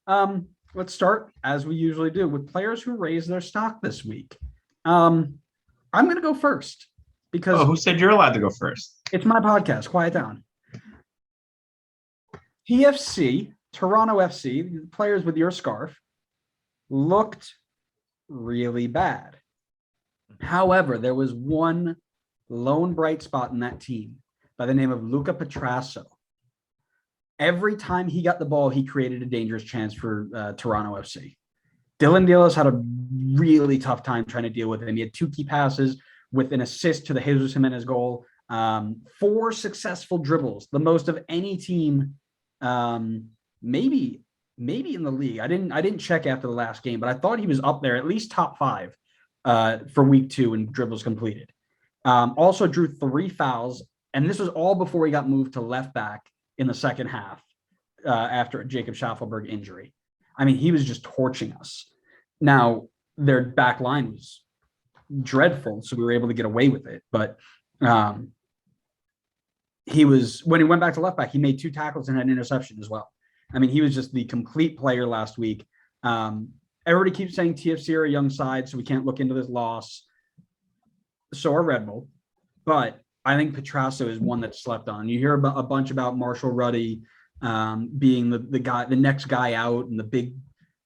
Let's start as we usually do with players who raised their stock this week. Um, I'm going to go first Oh, because who said you're allowed to go first? it's my podcast. Quiet down. TFC, Toronto FC, the players with your scarf, looked really bad. However, there was one lone bright spot in that team by the name of Luca Petrasso. Every time he got the ball, he created a dangerous chance for Toronto FC. Dylan Dielis had a really tough time trying to deal with him. He had two key passes with an assist to the Jesus Jimenez goal, four successful dribbles, the most of any team, maybe in the league. I didn't check after the last game, but I thought he was up there, at least top five for week 2 in dribbles completed. Also drew 3 fouls, and this was all before he got moved to left back in the second half after a Jacob Schaffelberg injury. I mean, he was just torching us. Now, their back line was dreadful, so we were able to get away with it. But he was, when he went back to left back, he made 2 tackles and had an interception as well. I mean, he was just the complete player last week. Everybody keeps saying TFC are a young side, so we can't look into this loss. So are Red Bull. But I think Petrasso is one that's slept on. You hear about a bunch about Marshall Ruddy being the guy, the next guy out, and the big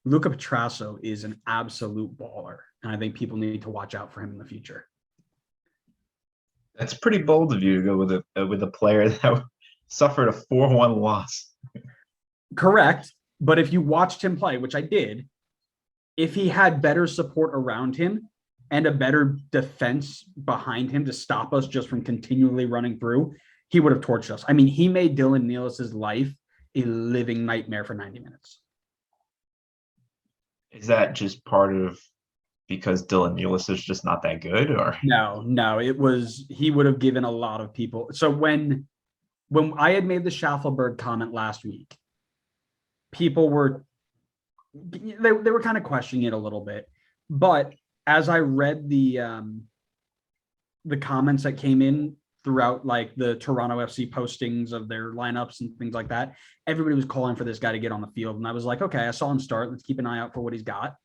Luca Petrasso is an absolute baller, and I think people need to watch out for him in the future. That's pretty bold of you to go with a player that suffered a 4-1 loss. Correct, but if you watched him play, which I did, if he had better support around him and a better defense behind him to stop us just from continually running through, he would have torched us. I mean, he made Dylan Nealis' life a living nightmare for 90 minutes. Is that just part of because Dylan Nealis is just not that good, or No, it was, he would have given a lot of people. So when I had made the Schaffelberg comment last week, people were they were kind of questioning it a little bit, but as I read the comments that came in throughout, like the Toronto FC postings of their lineups and things like that, everybody was calling for this guy to get on the field, and I was like, okay, I saw him start. Let's keep an eye out for what he's got,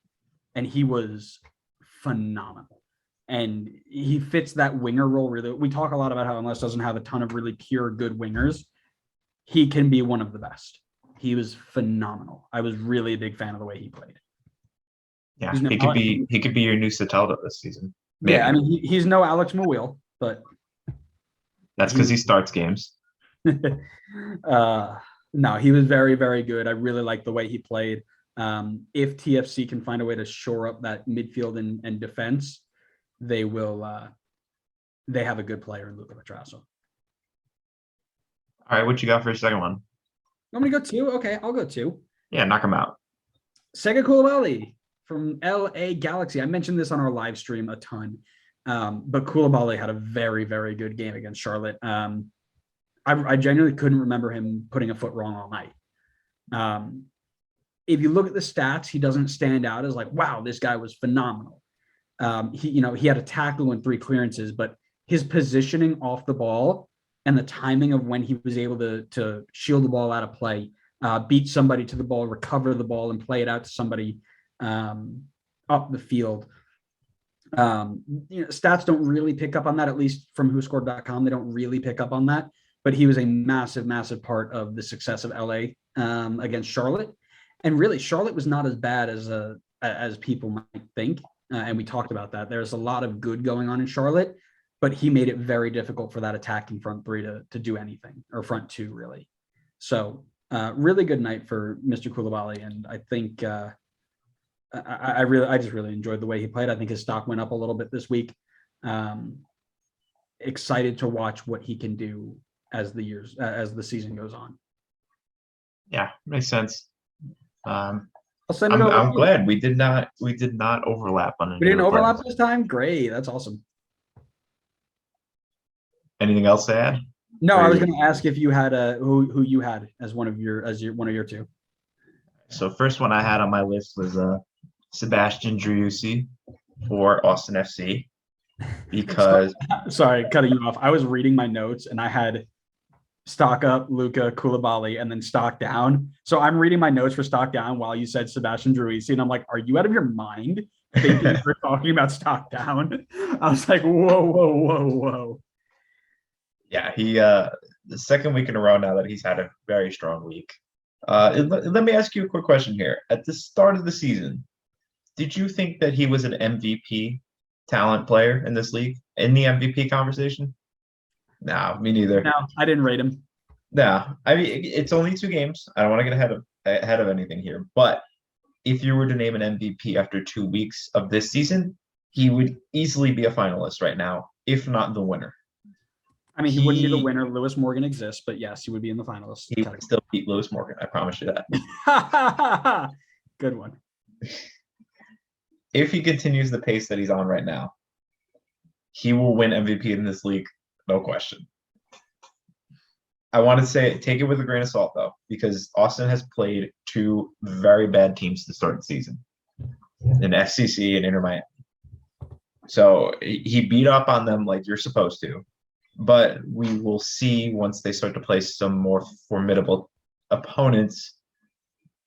and he was phenomenal. And he fits that winger role really. We talk a lot about how MLS doesn't have a ton of really pure good wingers. He can be one of the best. He was phenomenal. I was really a big fan of the way he played. yeah, he could be your new Soteldo this season. Maybe. Yeah, I mean, he's no Alex Mouille, but that's because he starts games. No, he was very, very good. I really like the way he played. If TFC can find a way to shore up that midfield and defense, they will. They have a good player in Luca Petrasso. All right, what you got for your second one? You want me to go 2? Okay, I'll go 2. Yeah, knock him out. Sega Koulibaly from LA Galaxy. I mentioned this on our live stream a ton, but Koulibaly had a very, very good game against Charlotte. I genuinely couldn't remember him putting a foot wrong all night. If you look at the stats, he doesn't stand out as like, wow, this guy was phenomenal. He had a tackle and 3 clearances, but his positioning off the ball and the timing of when he was able to shield the ball out of play, beat somebody to the ball, recover the ball, and play it out to somebody up the field. Stats don't really pick up on that, at least from WhoScored.com. They don't really pick up on that, but he was a massive, massive part of the success of LA against Charlotte. And really, Charlotte was not as bad as people might think. And we talked about that. There's a lot of good going on in Charlotte, but he made it very difficult for that attacking front 3 to do anything, or front 2 really. So really good night for Mr. Koulibaly. And I think I just really enjoyed the way he played. I think his stock went up a little bit this week. Excited to watch what he can do as the season goes on. Yeah, makes sense. I'll send it over. I'm glad we did not overlap on it. We didn't overlap this time. Great, that's awesome. Anything else to add? No, I was going to ask if you had who you had as one of your 2. So first one I had on my list was Sebastian Driussi for Austin FC, because sorry, cutting you off. I was reading my notes and I had stock up, Luca, Koulibaly, and then stock down. So I'm reading my notes for stock down while you said Sebastian Druisi, and I'm like, are you out of your mind thinking we're talking about stock down? I was like, whoa, whoa, whoa, whoa. Yeah, he the second week in a row now that he's had a very strong week. Let me ask you a quick question here. At the start of the season, did you think that he was an MVP talent player in this league, in the MVP conversation? No, me neither. No, I didn't rate him. No, I mean it's only 2 games. I don't want to get ahead of anything here, but if you were to name an MVP after 2 weeks of this season, he would easily be a finalist right now, if not the winner. I mean, he wouldn't be the He winner. Lewis Morgan exists, but yes, he would be in the finalists. he would still beat Lewis Morgan. I promise you that. Good one. If he continues the pace that he's on right now, he will win MVP in this league, no question. I want to say take it with a grain of salt though, because Austin has played two very bad teams to start the season, in FCC and Inter Miami. So he beat up on them like you're supposed to, but we will see once they start to play some more formidable opponents.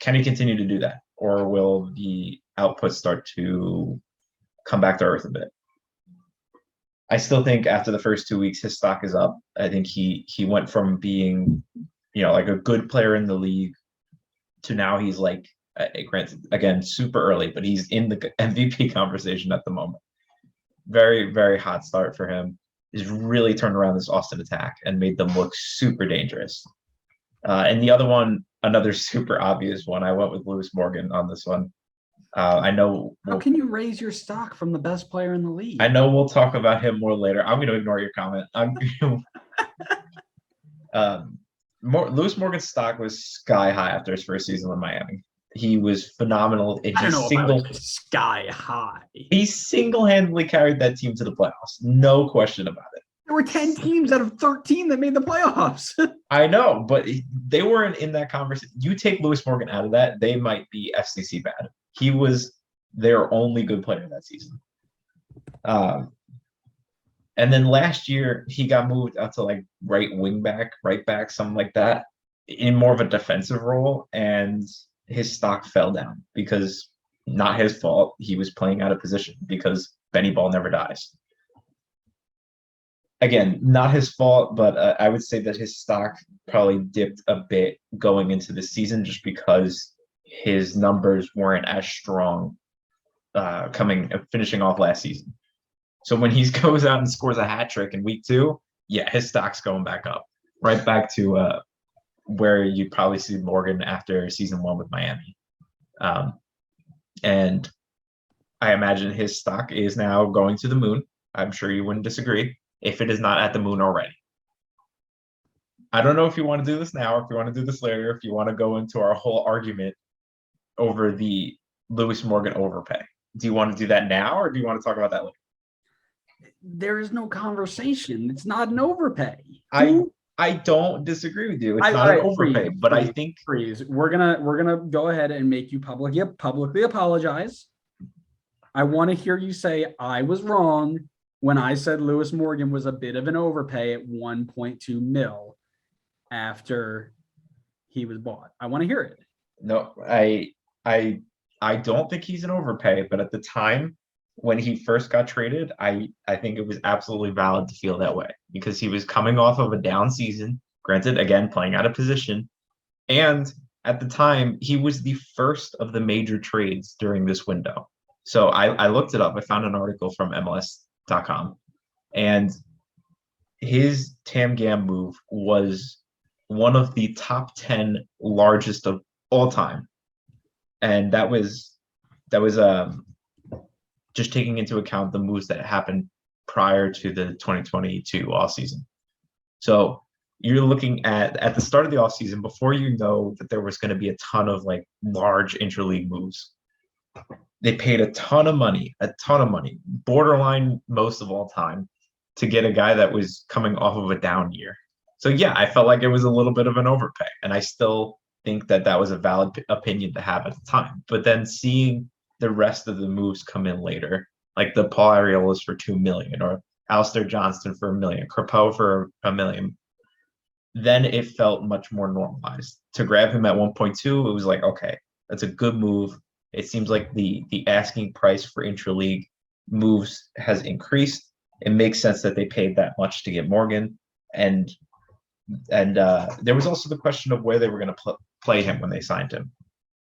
Can he continue to do that, or will the output start to come back to earth a bit? I still think after the first 2 weeks, his stock is up. I think he went from being, like a good player in the league to now he's like, granted, again, super early, but he's in the MVP conversation at the moment. Very, very hot start for him. He's really turned around this Austin attack and made them look super dangerous. And the other one, another super obvious one, I went with Lewis Morgan on this one. I know. How can you raise your stock from the best player in the league? I know we'll talk about him more later. I'm going to ignore your comment. Lewis Morgan's stock was sky high after his first season in Miami. He was phenomenal. I don't know if I would say sky high. He single-handedly carried that team to the playoffs. No question about it. There were 10 teams out of 13 that made the playoffs. I know, but they weren't in that conversation. You take Lewis Morgan out of that, they might be FCC bad. He was their only good player that season. And then last year, he got moved out to like right back, something like that, in more of a defensive role. And his stock fell down because not his fault. He was playing out of position because Benny Ball never dies. Again, not his fault, but I would say that his stock probably dipped a bit going into the season just because his numbers weren't as strong finishing off last season. So when he goes out and scores a hat trick in week 2, yeah, his stock's going back up, right back to where you'd probably see Morgan after season 1 with Miami. And I imagine his stock is now going to the moon. I'm sure you wouldn't disagree if it is not at the moon already. I don't know if you want to do this now, or if you want to do this later, if you want to go into our whole argument over the Lewis Morgan overpay. Do you want to do that now, or do you want to talk about that later? There is no conversation. It's not an overpay. I don't disagree with you. It's not an overpay, but I think we're gonna go ahead and make you publicly apologize. I want to hear you say I was wrong when I said Lewis Morgan was a bit of an overpay at 1.2 mil after he was bought. I want to hear it. No, I don't think he's an overpay, but at the time when he first got traded, I think it was absolutely valid to feel that way because he was coming off of a down season, granted, again, playing out of position. And at the time, he was the first of the major trades during this window. So I looked it up. I found an article from MLS.com, and his Tam Gam move was one of the top 10 largest of all time. And that was just taking into account the moves that happened prior to the 2022 offseason. So you're looking at the start of the offseason, before you know that there was going to be a ton of like large interleague moves. They paid a ton of money, borderline most of all time, to get a guy that was coming off of a down year. So yeah, I felt like it was a little bit of an overpay, and I still think that was a valid opinion to have at the time. But then seeing the rest of the moves come in later, like the Paul Arriolas for $2 million, or Alistair Johnston for $1 million, Crepeau for $1 million. then it felt much more normalized. To grab him at 1.2, it was like, okay, that's a good move. It seems like the asking price for intra-league moves has increased. It makes sense that they paid that much to get Morgan. And there was also the question of where they were going to play him when they signed him.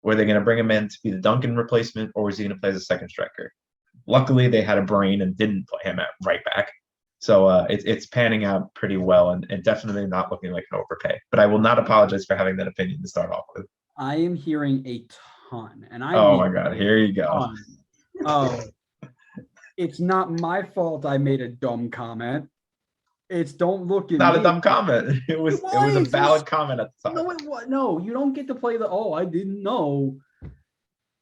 Were they going to bring him in to be the Duncan replacement, or was he going to play as a second striker? Luckily, they had a brain and didn't play him at right back. So it's panning out pretty well, and definitely not looking like an overpay. But I will not apologize for having that opinion to start off with. I am hearing a ton, and I Oh my God, here you go. Oh, it's not my fault I made a dumb comment. It's don't look at Not me. a dumb comment. It was a valid comment at the time. No, it was no. You don't get to play the I didn't know.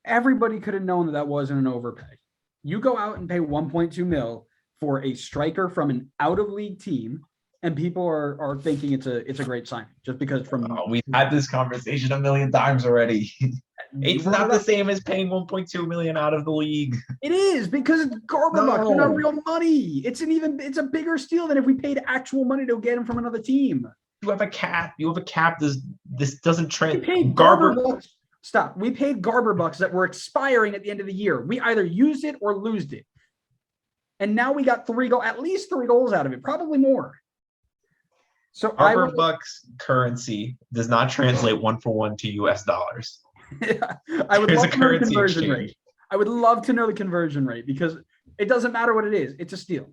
Everybody could have known that wasn't an overpay. You go out and pay 1.2 mil for a striker from an out of league team, and people are thinking it's a great signing just because we've had this conversation a million times already. It's not the same as paying 1.2 million out of the league. It is because it's garbage. They're not real money. It's a bigger steal than if we paid actual money to get him from another team. You have a cap. This doesn't trend. We paid Garber bucks. Stop. We paid Garber bucks that were expiring at the end of the year. We either used it or lost it. And now we got at least 3 goals out of it, probably more. So Garber bucks currency does not translate 1-for-1 to US dollars. I would love to know the conversion rate. I would love to know the conversion rate because it doesn't matter what it is. It's a steal.